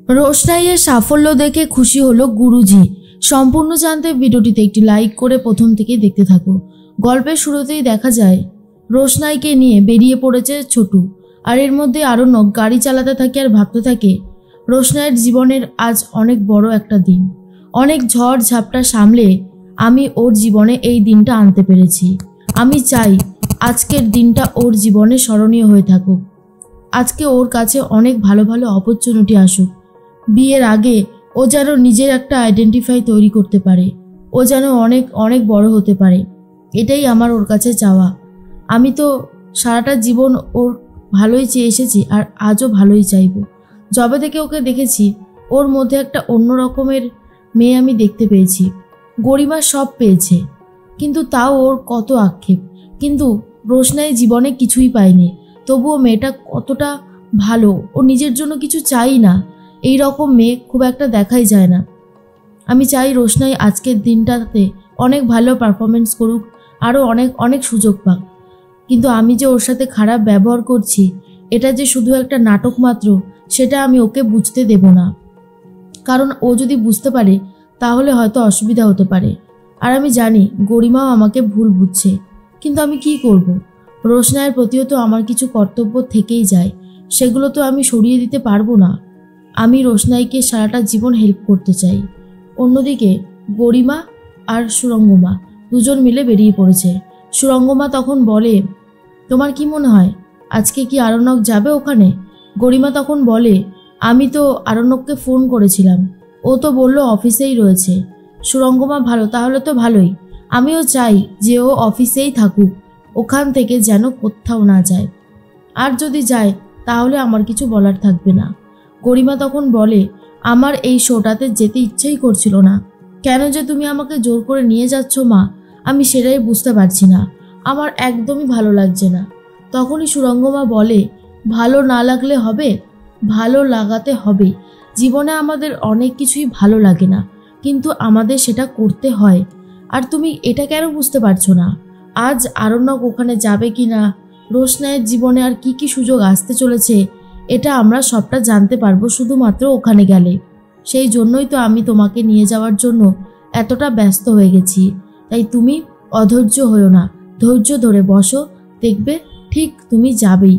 রোশনাইয়ের সাফল্য দেখে খুশি হলো গুরুজি। সম্পূর্ণ জানতে ভিডিওটিতে একটি লাইক করে প্রথম থেকে দেখতে থাকো। গল্পের শুরুতেই দেখা যায় রোশনাইকে নিয়ে বেরিয়ে পড়েছে ছোটু, আর এর মধ্যে আরণ্যক গাড়ি চালাতে থাকে আর ভাবতে থাকে রোশনাইয়ের জীবনের আজ অনেক বড় একটা দিন। অনেক ঝড় ঝাপটা সামলে আমি ওর জীবনে এই দিনটা আনতে পেরেছি। আমি চাই আজকের দিনটা ওর জীবনে স্মরণীয় হয়ে থাকুক। আজকে ওর কাছে অনেক ভালো ভালো অপরচুনিটি আসুক। বিয়ের আগে ও যেন নিজের একটা আইডেন্টিফাই তৈরি করতে পারে, ও যেন অনেক অনেক বড় হতে পারে, এটাই আমার ওর কাছে চাওয়া। আমি তো সারাটা জীবন ওর ভালোই চেয়ে এসেছি, আর আজও ভালোই চাইব। যবে থেকে ওকে দেখেছি ওর মধ্যে একটা অন্য রকমের মেয়ে আমি দেখতে পেয়েছি। গরিমা সব পেয়েছে, কিন্তু তাও ওর কত আক্ষেপ। কিন্তু রোশনাই জীবনে কিছুই পায়নি, তবুও মেয়েটা কতটা ভালো। ও নিজের জন্য কিছু চাই না, এই রকম মেয়ে খুব একটা দেখাই যায় না। আমি চাই রোশনাই আজকের দিনটাতে অনেক ভালো পারফরমেন্স করুক, আরও অনেক অনেক সুযোগ পাক। কিন্তু আমি যে ওর সাথে খারাপ ব্যবহার করছি, এটা যে শুধু একটা নাটক মাত্র, সেটা আমি ওকে বুঝতে দেব না। কারণ ও যদি বুঝতে পারে তাহলে হয়তো অসুবিধা হতে পারে। আর আমি জানি গরিমাও আমাকে ভুল বুঝছে, কিন্তু আমি কি করব? রোশনাইয়ের প্রতিও তো আমার কিছু কর্তব্য থেকেই যায়, সেগুলো তো আমি সরিয়ে দিতে পারবো না। আমি রোশনাইকে সারাটা জীবন হেল্প করতে চাই। অন্যদিকে গরিমা আর সুরঙ্গমা দুজন মিলে বেরিয়ে পড়েছে। সুরঙ্গমা তখন বলে, তোমার কি মনে হয় আজকে কি আরণ্যক যাবে ওখানে? গরিমা তখন বলে, আমি তো আরণ্যককে ফোন করেছিলাম, ও তো বলল অফিসেই রয়েছে। সুরঙ্গমা, ভালো, তাহলে তো ভালোই। আমিও চাই যে ও অফিসেই থাকুক, ওখান থেকে যেন কোথাও না যায়। আর যদি যায় তাহলে আমার কিছু বলার থাকবে না। গরিমা তখন বলে, আমার এই শোটাতে যেতে ইচ্ছেই করছিল না, কেন যে তুমি আমাকে জোর করে নিয়ে যাচ্ছ মা, আমি সেটাই বুঝতে পারছি না। আমার একদমই ভালো লাগছে না। তখনই সুরঙ্গমা বলে, ভালো না লাগলে হবে, ভালো লাগাতে হবে। জীবনে আমাদের অনেক কিছুই ভালো লাগে না, কিন্তু আমাদের সেটা করতে হয়। আর তুমি এটা কেন বুঝতে পারছো না? আজ আরণ্যক ওখানে যাবে কি না, রোশনাইয়ের জীবনে আর কি কি সুযোগ আসতে চলেছে, এটা আমরা সবটা জানতে পারবো শুধুমাত্র ওখানে গেলে। সেই জন্যই তো আমি তোমাকে নিয়ে যাওয়ার জন্য এতটা ব্যস্ত হয়ে গেছি। তাই তুমি অধৈর্য হয়েও না, ধৈর্য ধরে বসো, দেখবে ঠিক তুমি যাবেই।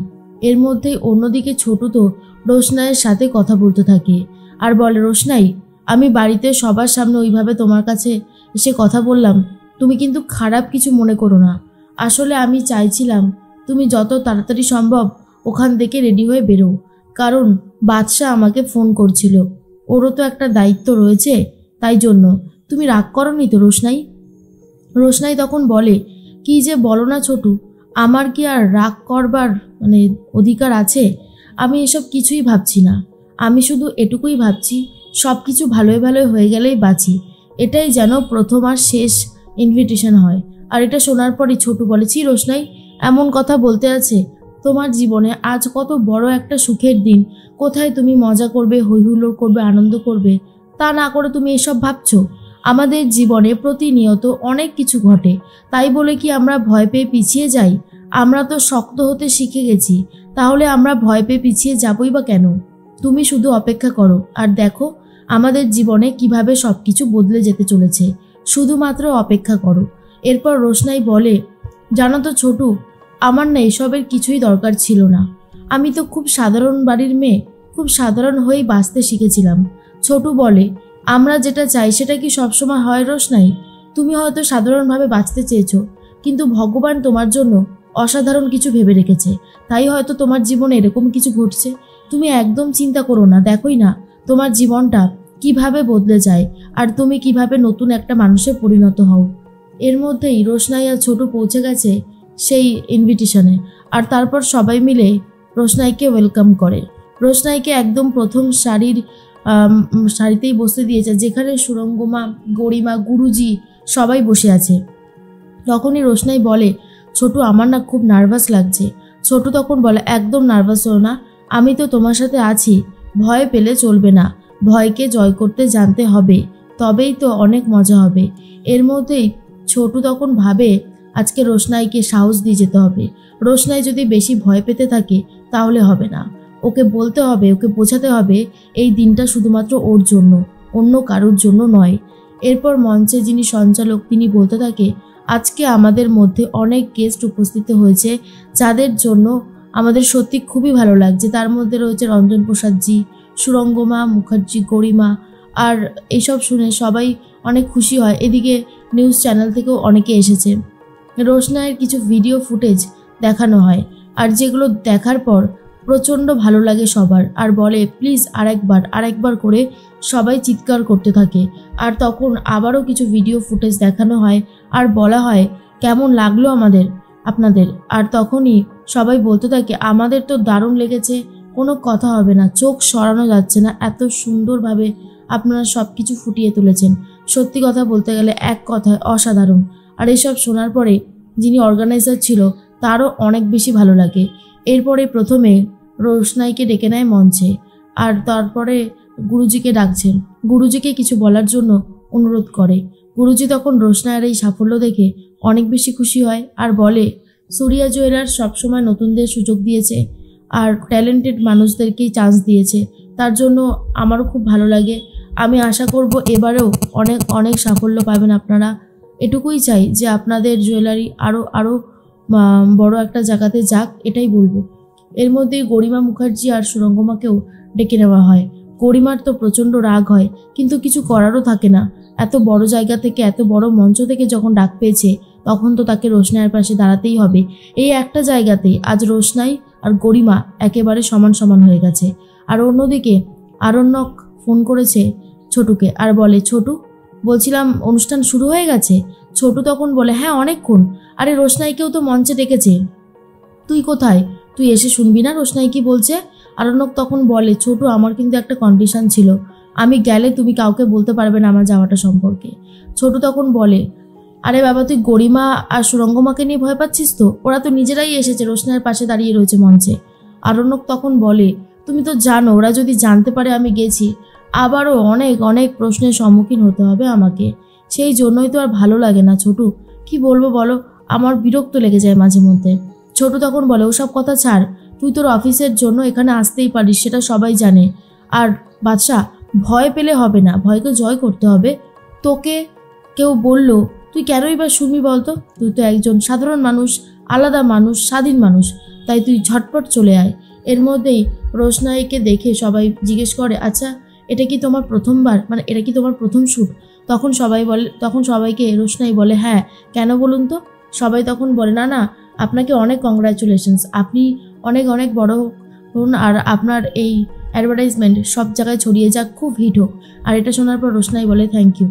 এর মধ্যেই অন্যদিকে ছোটু তো রোশনাইয়ের সাথে কথা বলতে থাকে আর বলে, রোশনাই, আমি বাড়িতে সবার সামনে ওইভাবে তোমার কাছে এসে কথা বললাম, তুমি কিন্তু খারাপ কিছু মনে করো না। আসলে আমি চাইছিলাম তুমি যত তাড়াতাড়ি সম্ভব ওখান থেকে রেডি হয়ে বেরো, কারণ বাদশা আমাকে ফোন করছিল, ওরও তো একটা দায়িত্ব রয়েছে, তাই জন্য। তুমি রাগ করোনি তো রোশনাই? রোশনাই তখন বলে, কি যে বলো না ছোটু, আমার কি আর রাগ করবার অধিকার আছে? আমি এসব কিছুই ভাবছি না, আমি শুধু এটুকুই ভাবছি সব কিছু ভালোই ভালোই হয়ে গেলেই বাঁচি, এটাই যেন প্রথম আর শেষ ইনভিটেশন হয়। আর এটা শোনার পরই ছোটু বলেছি, রোশনাই, এমন কথা বলতে আছে? তোমার জীবনে আজ কত বড় একটা সুখের দিন, কোথায় তুমি মজা করবে, হইহুল্লোড় করবে, আনন্দ করবে, তা না করে তুমি এসব ভাবছো? আমাদের জীবনে প্রতিনিয়ত অনেক কিছু ঘটে, তাই বলে কি আমরা ভয় পেয়ে পিছিয়ে যাই? আমরা তো শক্ত হতে শিখে গেছি, তাহলে আমরা ভয় পেয়ে পিছিয়ে যাবই বা কেন? তুমি শুধু অপেক্ষা করো আর দেখো আমাদের জীবনে কিভাবে সব কিছু বদলে যেতে চলেছে, শুধুমাত্র অপেক্ষা করো। এরপর রোশনাই বলে, জানো তো ছোটু, আমার না এসবের কিছুই দরকার ছিল না। আমি তো খুব সাধারণ বাড়ির মেয়ে, খুব সাধারণ হয়েই বাঁচতে শিখেছিলাম। ছোটু বলে, আমরা যেটা চাই সেটা কি সবসময় হয় রোশনাই? তুমি হয়তো সাধারণভাবে বাঁচতে চেয়েছো, কিন্তু ভগবান তোমার জন্য অসাধারণ কিছু ভেবে রেখেছে, তাই হয়তো তোমার জীবনে এরকম কিছু ঘটছে। তুমি একদম চিন্তা করো না, দেখোই না তোমার জীবনটা কিভাবে বদলে যায়, আর তুমি কিভাবে নতুন একটা মানুষে পরিণত হও। এর মধ্যেই রোশনাই আর ছোটু পৌঁছে গেছে সেই ইনভিটেশনে, আর তারপর সবাই মিলে রোশনাইকে ওয়েলকাম করে। রোশনাইকে একদম প্রথম সারিতেই বসতে দিয়েছে, যেখানে সুরঙ্গমা, গরিমা, গুরুজি সবাই বসে আছে। তখনই রোশনাই বলে, ছোটু, আমার না খুব নার্ভাস লাগছে। ছোটু তখন বলে, একদম নার্ভাস হও না, আমি তো তোমার সাথে আছি, ভয় পেলে চলবে না, ভয়কে জয় করতে জানতে হবে, তবেই তো অনেক মজা হবে। এর মধ্যেই ছোটু তখন ভাবে, আজকে রোশনাইকে সাহস দিয়ে যেতে হবে। রোশনাই যদি বেশি ভয় পেতে থাকে তাহলে হবে না, ওকে বলতে হবে, ওকে বোঝাতে হবে এই দিনটা শুধুমাত্র ওর জন্য, অন্য কারোর জন্য নয়। এরপর মঞ্চে যিনি সঞ্চালক তিনি বলতে থাকে, আজকে আমাদের মধ্যে অনেক গেস্ট উপস্থিত হয়েছে যাদের জন্য আমাদের সত্যি খুবই ভালো লাগছে। তার মধ্যে রয়েছে রঞ্জন প্রসাদজি, সুরঙ্গমা মুখার্জি, গরিমা। আর এইসব শুনে সবাই অনেক খুশি হয়। এদিকে নিউজ চ্যানেল থেকেও অনেকে এসেছে। রোশনাইয়ের কিছু ভিডিও ফুটেজ দেখানো হয়, আর যেগুলো দেখার পর প্রচণ্ড ভালো লাগে সবার, আর বলে প্লিজ আরেকবার করে সবাই চিৎকার করতে থাকে। আর তখন আবারও কিছু ভিডিও ফুটেজ দেখানো হয় আর বলা হয় কেমন লাগলো আপনাদের। আর তখনই সবাই বলতে থাকে আমাদের তো দারুণ লেগেছে, কোনো কথা হবে না, চোখ সরানো যাচ্ছে না, এত সুন্দরভাবে আপনারা সব কিছু ফুটিয়ে তুলেছেন। সত্যি কথা বলতে গেলে এক কথায় অসাধারণ। আর এসব শোনার পরে যিনি অর্গানাইজার ছিল তারও অনেক বেশি ভালো লাগে। এরপরে প্রথমে রোশনাইকে ডেকে নেয় মঞ্চে, আর তারপরে গুরুজিকে ডাকছেন, গুরুজিকে কিছু বলার জন্য অনুরোধ করে। গুরুজি তখন রোশনাইয়ের এই সাফল্য দেখে অনেক বেশি খুশি হয় আর বলে সুরিয়া জুয়েলার্স সবসময় নতুনদের সুযোগ দিয়েছে আর ট্যালেন্টেড মানুষদেরকেই চান্স দিয়েছে, তার জন্য আমারও খুব ভালো লাগে। আমি আশা করব এবারেও অনেক অনেক সাফল্য পাবেন আপনারা। এটুকুই চাই যে আপনাদের জুয়েলারি আরও বড় একটা জায়গাতে যাক, এটাই বলবো। এর মধ্যেই গরিমা মুখার্জি আর সুরঙ্গমাকেও ডেকে নেওয়া হয়। গরিমার তো প্রচণ্ড রাগ হয়, কিন্তু কিছু করারও থাকে না। এত বড় জায়গা থেকে, এত বড় মঞ্চ থেকে যখন ডাক পেয়েছে তখন তো তাকে রোশনাইয়ের পাশে দাঁড়াতেই হবে। এই একটা জায়গাতেই আজ রোশনাই আর গরিমা একেবারে সমান সমান হয়ে গেছে। আর অন্যদিকে আরণ্যক ফোন করেছে ছোটুকে আর বলে, ছোটু বলছিলাম অনুষ্ঠান শুরু হয়ে গেছে? ছোটু তখন বলে, হ্যাঁ অনেকক্ষণ। আরে রোশনাইকেও তো মঞ্চে ডেকেছে, তুই কোথায়? তুই এসে শুনবি না রোশনাই কি বলছে? আরণ্যক তখন বলে, ছোটু আমার কিন্তু একটা কন্ডিশন ছিল, আমি গেলে তুমি কাউকে বলতে পারবে না আমার যাওয়াটা সম্পর্কে। ছোটু তখন বলে, আরে বাবা তুই গরিমা আর সুরঙ্গমাকে নিয়ে ভয় পাচ্ছিস তো? ওরা তো নিজেরাই এসেছে, রোশনাইয়ের পাশে দাঁড়িয়ে রয়েছে মঞ্চে। আরণ্যক তখন বলে, তুমি তো জানো ওরা যদি জানতে পারে আমি গেছি আবারও অনেক অনেক প্রশ্নের সম্মুখীন হতে হবে আমাকে, সেই জন্যই তো আর ভালো লাগে না ছোটু। কি বলবো বলো, আমার বিরক্ত লেগে যায় মাঝে মধ্যে। ছোটু তখন বলে, ওসব কথা ছাড়, তুই তোর অফিসের জন্য এখানে আসতেই পারিস, সেটা সবাই জানে। আর বাদশা, ভয় পেলে হবে না, ভয়কে জয় করতে হবে। তোকে কেউ বলল, তুই কেনই বা শুনবি বলতো? তুই তো একজন সাধারণ মানুষ, আলাদা মানুষ, স্বাধীন মানুষ, তাই তুই ঝটপট চলে আয়। এর মধ্যেই রোশনাইকে দেখে সবাই জিজ্ঞেস করে, আচ্ছা এটা কি তোমার প্রথমবার, মানে এটা কি তোমার প্রথম শ্যুট? তখন সবাইকে রোশনাই বলে, হ্যাঁ কেন বলুন তো? সবাই তখন বলে, না না আপনাকে অনেক কংগ্রাচুলেশনস, আপনি অনেক অনেক বড় হন আর আপনার এই অ্যাডভার্টাইজমেন্ট সব জায়গায় ছড়িয়ে যাক, খুব হিট হোক। আর এটা শোনার পর রোশনাই বলে, থ্যাংক ইউ।